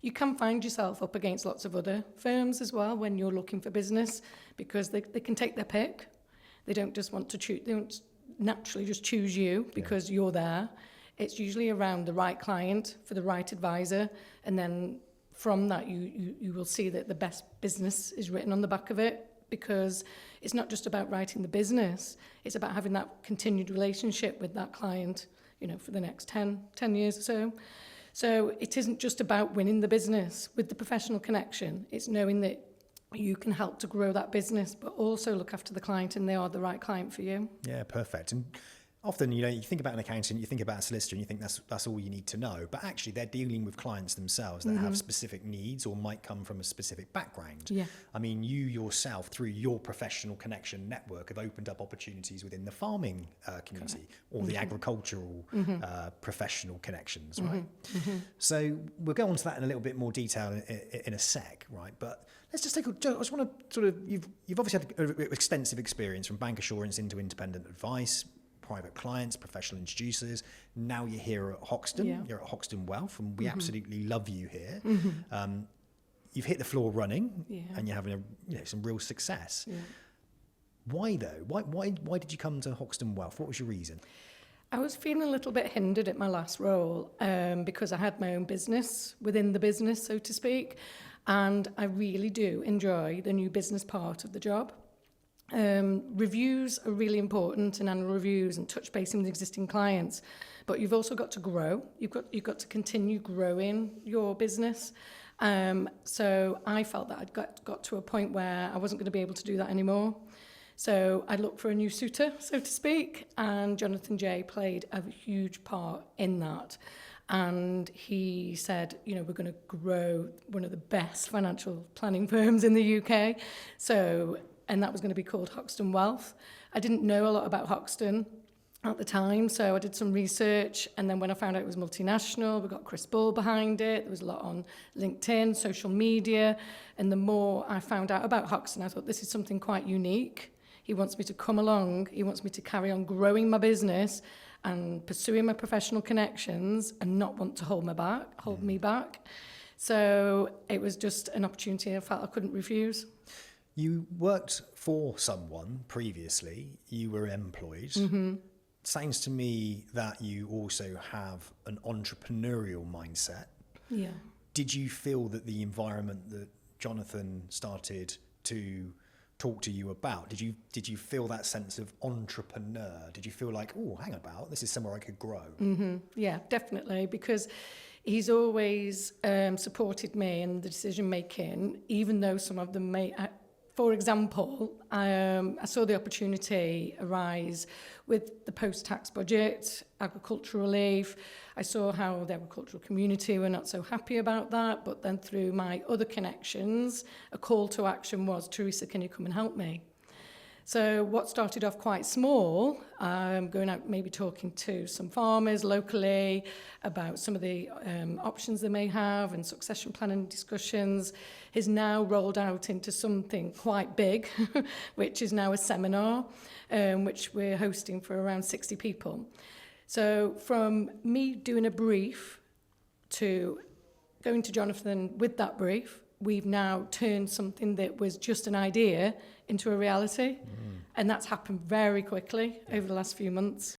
You can find yourself up against lots of other firms as well when you're looking for business, because they can take their pick. They don't just want to choose, they don't naturally just choose you because you're there. It's usually around the right client for the right advisor, and then from that you will see that the best business is written on the back of it, because it's not just about writing the business, it's about having that continued relationship with that client, you know, for the next 10 years or so. So it isn't just about winning the business with the professional connection, it's knowing that you can help to grow that business, but also look after the client and they are the right client for you. Yeah, perfect. And often, you know, you think about an accountant, you think about a solicitor, and you think that's all you need to know. But actually, they're dealing with clients themselves that have specific needs or might come from a specific background. Yeah. I mean, you yourself, through your professional connection network, have opened up opportunities within the farming community or the agricultural professional connections, right? So we'll go on to that in a little bit more detail in a sec, right? But let's just take I just want to sort of, you've obviously had extensive experience from bank assurance into independent advice, private clients, professional introducers. Now you're here at Hoxton. You're at Hoxton Wealth, and we absolutely love you here. You've hit the floor running, and you're having some real success. Why though? Why did you come to Hoxton Wealth? What was your reason? I was feeling a little bit hindered at my last role because I had my own business within the business, so to speak, and I really do enjoy the new business part of the job. Reviews are really important, and annual reviews and touch basing with existing clients, but you've also got to grow. You've got to continue growing your business. So I felt that I'd got to a point where I wasn't going to be able to do that anymore. So I looked for a new suitor, so to speak, and Jonathan J played a huge part in that. And he said, you know, we're going to grow one of the best financial planning firms in the UK. And that was going to be called Hoxton Wealth. I didn't know a lot about Hoxton at the time, so I did some research, and then when I found out it was multinational, we got Chris Bull behind it, there was a lot on LinkedIn, social media, and the more I found out about Hoxton, I thought this is something quite unique. He wants me to come along, he wants me to carry on growing my business and pursuing my professional connections and not want to hold me back. So it was just an opportunity I felt I couldn't refuse. You worked for someone previously, you were employed. Sounds to me that you also have an entrepreneurial mindset. Yeah. Did you feel that the environment that Jonathan started to talk to you about, did you feel that sense of entrepreneur? Did you feel like, oh, hang about, this is somewhere I could grow? Yeah, definitely, because he's always supported me in the decision making, even though some of them may... For example, I saw the opportunity arise with the post-tax budget, agricultural relief. I saw how the agricultural community were not so happy about that, but then through my other connections, a call to action was, Teresa, can you come and help me? So what started off quite small, going out maybe talking to some farmers locally about some of the options they may have and succession planning discussions, is now rolled out into something quite big, which is now a seminar, which we're hosting for around 60 people. So from me doing a brief to going to Jonathan with that brief, we've now turned something that was just an idea into a reality. And that's happened very quickly over the last few months.